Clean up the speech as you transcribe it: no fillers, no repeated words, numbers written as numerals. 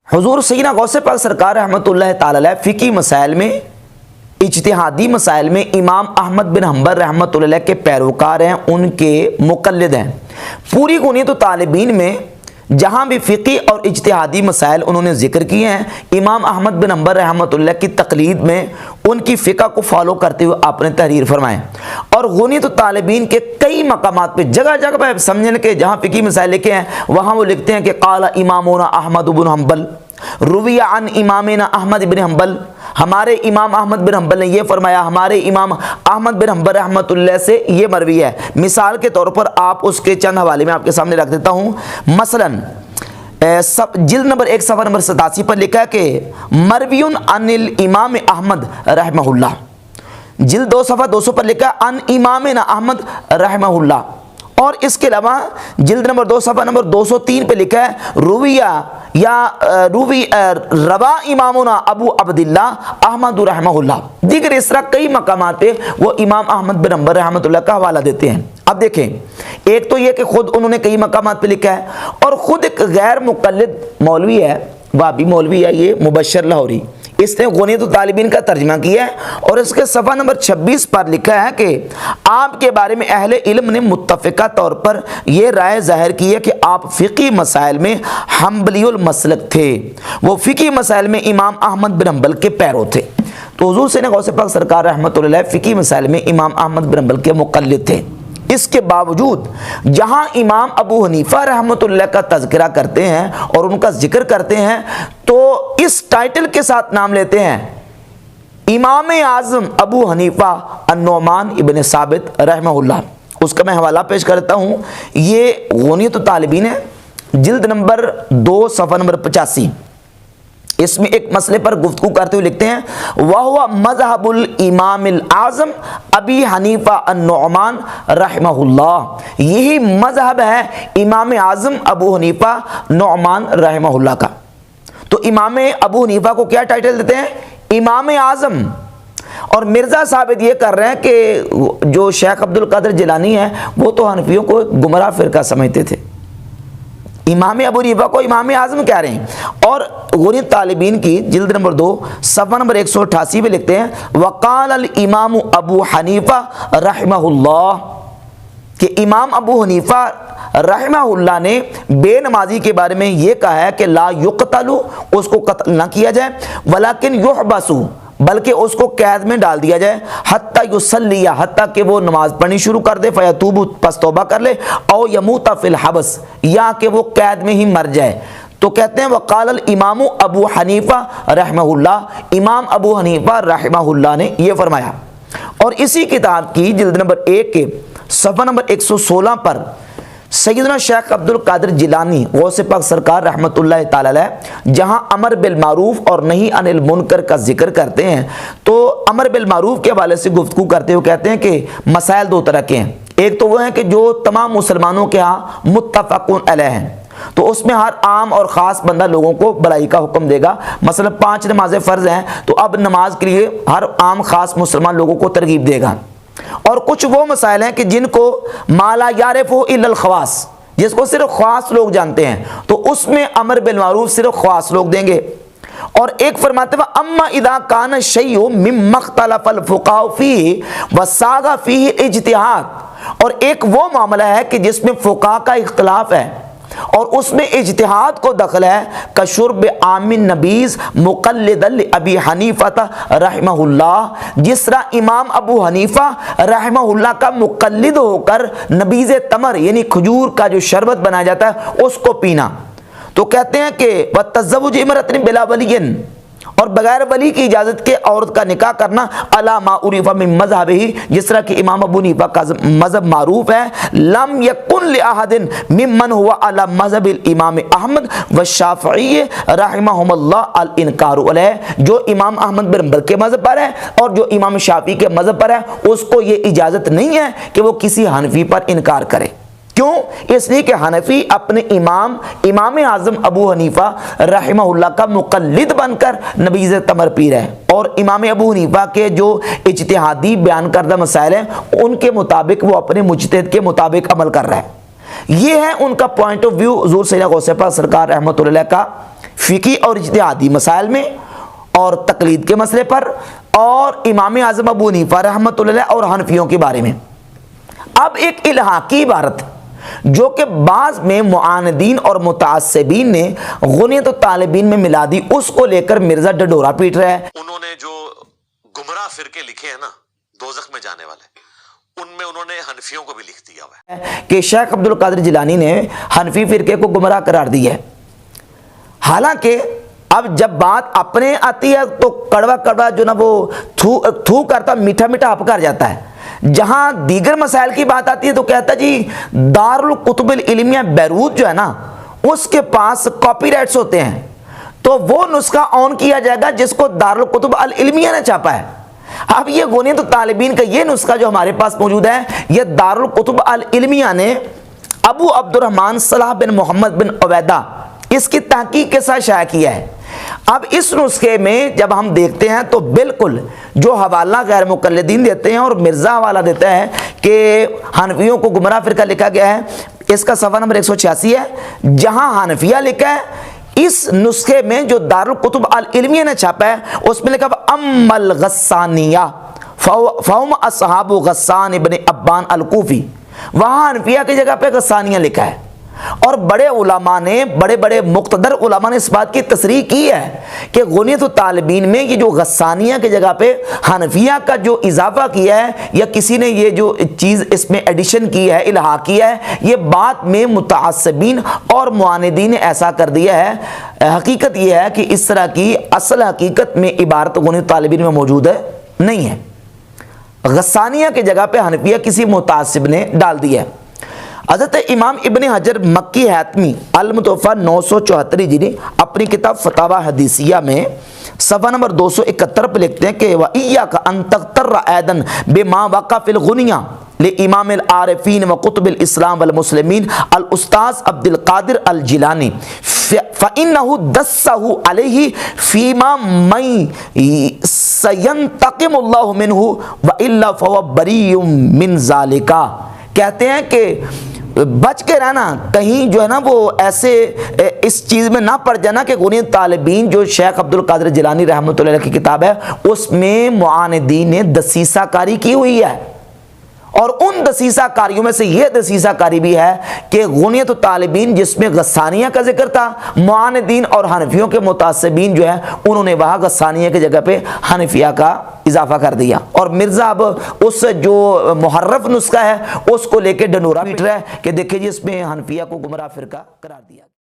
حضور سیدنا غوث پاک سرکار رحمۃ اللہ تعالی علیہ فقہی مسائل میں، اجتہادی مسائل میں امام احمد بن حنبل رحمۃ اللہ علیہ کے پیروکار ہیں، ان کے مقلد ہیں۔ پوری غنیت طالبین میں جہاں بھی فقہی اور اجتہادی مسائل انہوں نے ذکر کیے ہیں، امام احمد بن حنبل رحمۃ اللہ کی تقلید میں ان کی فقہ کو فالو کرتے ہوئے آپ نے تحریر فرمائے۔ اور غنیت طالبین کے کئی مقامات پہ جگہ جگہ پہ سمجھنے کے جہاں فقہی مسائل لکھے ہیں وہاں وہ لکھتے ہیں کہ قال امامنا احمد بن حنبل روی عن امامنا احمد بن حنبل، ہمارے امام احمد بن حنبل نے یہ فرمایا، ہمارے امام احمد بن حنبل رحمۃ اللہ سے یہ مروی ہے۔ مثال کے طور پر آپ اس کے چند حوالے میں آپ کے سامنے رکھ دیتا ہوں۔ مثلا جلد نمبر 1 صفحہ نمبر 87 پر لکھا ہے کہ مروی عن الامام احمد رحمہ اللہ، جلد 2 صفحہ 200 پر لکھا ہے عن امامنا احمد رحمہ اللہ، اور اس کے علاوہ جلد نمبر 2 صفحہ نمبر 203 پہ لکھا ہے رویہ یا روی روا امامنا ابو عبداللہ احمد رحمہ اللہ۔ دیگر اس طرح کئی مقامات پہ وہ امام احمد بن حنبل رحمۃ اللہ کا حوالہ دیتے ہیں۔ اب دیکھیں، ایک تو یہ کہ خود انہوں نے کئی مقامات پہ لکھا ہے، اور خود ایک غیر مقلد مولوی ہے، وابی مولوی ہے یہ مبشر لاہوری، اس نے غنیت طالبین کا ترجمہ کیا ہے، اور اس کے صفحہ نمبر 26 پر لکھا ہے کہ آپ کے بارے میں اہل علم نے متفقہ طور پر یہ رائے ظاہر کی ہے کہ آپ فقہی مسائل میں حنبلی المسلک تھے، وہ فقہی مسائل میں امام احمد بن حنبل کے پیرو تھے۔ تو حضور سیدنا غوث پاک سرکار رحمۃ اللہ علیہ فقہی مسائل میں امام احمد بن حنبل کے مقلد تھے۔ اس کے باوجود جہاں امام ابو حنیفہ رحمۃ اللہ کا تذکرہ کرتے ہیں اور ان کا ذکر کرتے ہیں تو اس ٹائٹل کے ساتھ نام لیتے ہیں امام اعظم ابو حنیفہ النعمان ابن ثابت رحمہ اللہ۔ اس کا میں حوالہ پیش کرتا ہوں، یہ غنیت طالبین ہے، جلد نمبر 2 صفحہ نمبر 85۔ اس میں ایک مسئلے پر گفتگو کرتے ہوئے لکھتے ہیں وَهُوَ مذہب الامام الاعظم ابی حنیفہ النعمان رحمہ اللہ، یہی مذہب ہے امام اعظم ابو حنیفہ نعمان رحمہ اللہ کا۔ تو امام ابو حنیفہ کو کیا ٹائٹل دیتے ہیں؟ امام اعظم۔ اور مرزا ثابت یہ کر رہے ہیں کہ جو شیخ عبد القادر جیلانی ہے وہ تو حنفیوں کو گمراہ فرقہ سمجھتے تھے، امام ابو حنیفہ کو امام اعظم کہہ رہے ہیں۔ اور غنیت طالبین کی جلد نمبر 2 صفحہ نمبر 188 میں لکھتے ہیں وقال الامام ابو حنیفہ رحمہ اللہ، کہ امام ابو حنیفہ رحمہ اللہ نے بے نمازی کے بارے میں یہ کہا ہے کہ لا یقتل، اس کو قتل نہ کیا جائے، ولیکن یحبس، بلکہ اس کو قید میں ڈال دیا جائے، حتی یصلی، حتی کہ وہ نماز پڑھنی شروع کر دے، فیتوب، پس توبہ کر لے، او یموت فی الحبس، یا کہ وہ قید میں ہی مر جائے۔ تو کہتے ہیں وقال الامام ابو حنیفہ رحمہ اللہ، امام ابو حنیفہ رحمہ اللہ نے یہ فرمایا۔ اور اسی کتاب کی جلد نمبر 1 کے صفحہ نمبر 116 پر سیدنا شیخ عبد القادر جیلانی غوث پاک سرکار رحمۃ اللہ تعالی علیہ جہاں امر بالمعروف اور نہی عن المنکر کا ذکر کرتے ہیں تو امر بالمعروف کے حوالے سے گفتگو کرتے ہوئے کہتے ہیں کہ مسائل 2 طرح کے ہیں۔ ایک تو وہ ہیں کہ جو تمام مسلمانوں کے ہاں متفق علیہ ہیں، تو اس میں ہر عام اور خاص بندہ لوگوں کو بھلائی کا حکم دے گا۔ مثلا 5 نمازیں فرض ہیں تو اب نماز کے لیے ہر عام خاص مسلمان لوگوں کو ترغیب دے گا۔ اور کچھ وہ مسائل ہیں کہ جن کو ما لا یعرفہ الا الخواص، جس کو صرف خاص لوگ جانتے ہیں، تو اس میں امر بالمعروف صرف خاص لوگ دیں گے۔ اور ایک فرماتے ہیں اما اذا کان الشیء مما اختلف الفقہاء فیہ وساغ فیہ الاجتہاد، اور ایک وہ معاملہ ہے کہ جس میں فقہاء کا اختلاف ہے اور اس میں اجتہاد کو دخل ہے، کشرب عام النبیذ مقلدا لابی حنیفہ رحمہ اللہ، جس طرح امام ابو حنیفہ رحمہ اللہ کا مقلد ہو کر نبیذ تمر یعنی کھجور کا جو شربت بنایا جاتا ہے اس کو پینا۔ تو کہتے ہیں کہ وتزوج امرأة بلا ولی، اور بغیر ولی کی اجازت کے عورت کا نکاح کرنا، علی ما عرف من مذہبہ، جس طرح کہ امام ابو حنیفہ کا مذہب معروف ہے، لم یکن لأحد ممن هو علی مذہب الامام احمد والشافعی رحمہم اللہ الانکار علیہ، جو امام احمد بن حنبل کے مذہب پر ہے اور جو امام شافعی کے مذہب پر ہے اس کو یہ اجازت نہیں ہے کہ وہ کسی حنفی پر انکار کرے۔ کیوں؟ اس لیے کہ حنفی اپنے امام اعظم ابو حنیفہ رحمہ اللہ کا مقلد بن کر نبیذ تمر پی رہے ہیں، اور امام ابو حنیفہ کے جو اجتہادی بیان کردہ مسائل ہیں ان کے مطابق وہ اپنے مجتہد کے مطابق عمل کر رہا ہے۔ یہ ہے ان کا پوائنٹ آف ویو حضور سیدنا غوث پاک سرکار رحمۃ اللہ کا فقی اور اجتہادی مسائل میں اور تقلید کے مسئلے پر، اور امام اعظم ابو حنیفہ رحمۃ اللہ علیہ اور حنفیوں کے بارے میں۔ اب ایک الحاقی عبارت جو کہ بعض میں معاندین اور متعصبین نے غنیت الطالبین میں ملا دی، اس کو لے کر مرزا ڈڈورا پیٹ رہا ہے۔ انہوں نے جو گمراہ فرقے لکھے ہیں نا دوزخ میں جانے والے، ان میں انہوں نے حنفیوں کو بھی لکھ دیا ہوا ہے کہ شیخ عبد القادر جیلانی نے حنفی فرقے کو گمراہ قرار دیا ہے۔ حالانکہ اب جب بات اپنے آتی ہے تو کڑوا کڑوا جو نا وہ تھو کرتا، میٹھا میٹھا ہپ کر جاتا ہے۔ جہاں دیگر مسائل کی بات آتی ہے تو کہتا جی دارالکتب العلمیہ بیروت جو ہے نا اس کے پاس کاپی رائٹس ہوتے ہیں، تو وہ نسخہ آن کیا جائے گا جس کو دارالکتب العلمیہ نے چھاپا ہے۔ اب یہ غنیت الطالبین کا یہ نسخہ جو ہمارے پاس موجود ہے، یہ دارالکتب العلمیہ نے ابو عبد الرحمن صلاح بن محمد بن عبیدہ اس کی تحقیق کے ساتھ شائع کیا ہے۔ اب اس نسخے میں جب ہم دیکھتے ہیں تو بالکل جو حوالہ غیر مقلدین دیتے ہیں، اور مرزا حوالہ دیتا ہے کہ حنفیوں کو گمراہ فرقہ لکھا گیا ہے، اس کا صفحہ نمبر 186 ہے، جہاں حنفیہ لکھا ہے اس نسخے میں جو دارالکتب العلمیہ نے چھاپا ہے اس میں لکھا ام الغسانیہ فہم اصحاب غسان ابن ابان الکوفی، وہاں حنفیہ کی جگہ پہ غسانیہ لکھا ہے۔ اور بڑے علماء نے، بڑے بڑے مقتدر علماء نے اس بات کی تصریح کی ہے کہ غنیت الطالبین میں یہ جو غسانیہ کی جگہ پہ حنفیہ کا جو اضافہ کیا ہے، یا کسی نے یہ جو چیز اس میں ایڈیشن کی ہے، الحاق کیا ہے، یہ بات میں متعصبین اور معاندین نے ایسا کر دیا ہے۔ حقیقت یہ ہے کہ اس طرح کی اصل حقیقت میں عبارت غنیت الطالبین میں موجود ہے نہیں ہے۔ غسانیہ کی جگہ پہ حنفیہ کسی متعصب نے ڈال دیا ہے۔ حضرت امام ابن حجر مکی حاتمی المتوفیٰ 974 ہجری اپنی کتاب فتاوی حدیثیہ میں صفحہ نمبر 271 پہ لکھتے ہیں کہ وَإِيَّاكَ أَن تَغْتَرَّ أَيْضًا بِمَا وَقَعَ فِي الْغُنِيَّةِ لِإِمَامِ الْعَارِفِينَ وَقُطُبِ الْإِسْلَامِ وَالْمُسْلِمِينَ الْأُسْتَاذِ عبد القادر الجیلانی فَإِنَّهُ دَسَّهُ عَلَيْهِ فِيمَا مَن سَيَنْتَقِمُ اللَّهُ مِنْهُ وَإِلَّا فَهُوَ بَرِيٌّ مِنْ ذَلِكَ۔ کہتے ہیں کہ بچ کے رہنا، کہیں جو ہے نا وہ ایسے اس چیز میں نہ پڑ جانا کہ غنیت طالبین جو شیخ عبد القادر جیلانی رحمۃ اللہ علیہ کی کتاب ہے اس میں معاندین نے دسیسہ کاری کی ہوئی ہے، اور ان دسیسہ کاریوں میں سے یہ دسیسہ کاری بھی ہے کہ غنیت الطالبین جس میں غسانیہ کا ذکر تھا، معاندین اور حنفیوں کے متعصبین جو ہیں انہوں نے وہاں غسانیہ کی جگہ پہ حنفیہ کا اضافہ کر دیا، اور مرزا اب اس جو محرف نسخہ ہے اس کو لے کے ڈنڈورا پیٹ رہا ہے کہ دیکھیں جی اس میں حنفیہ کو گمراہ فرقہ قرار دیا۔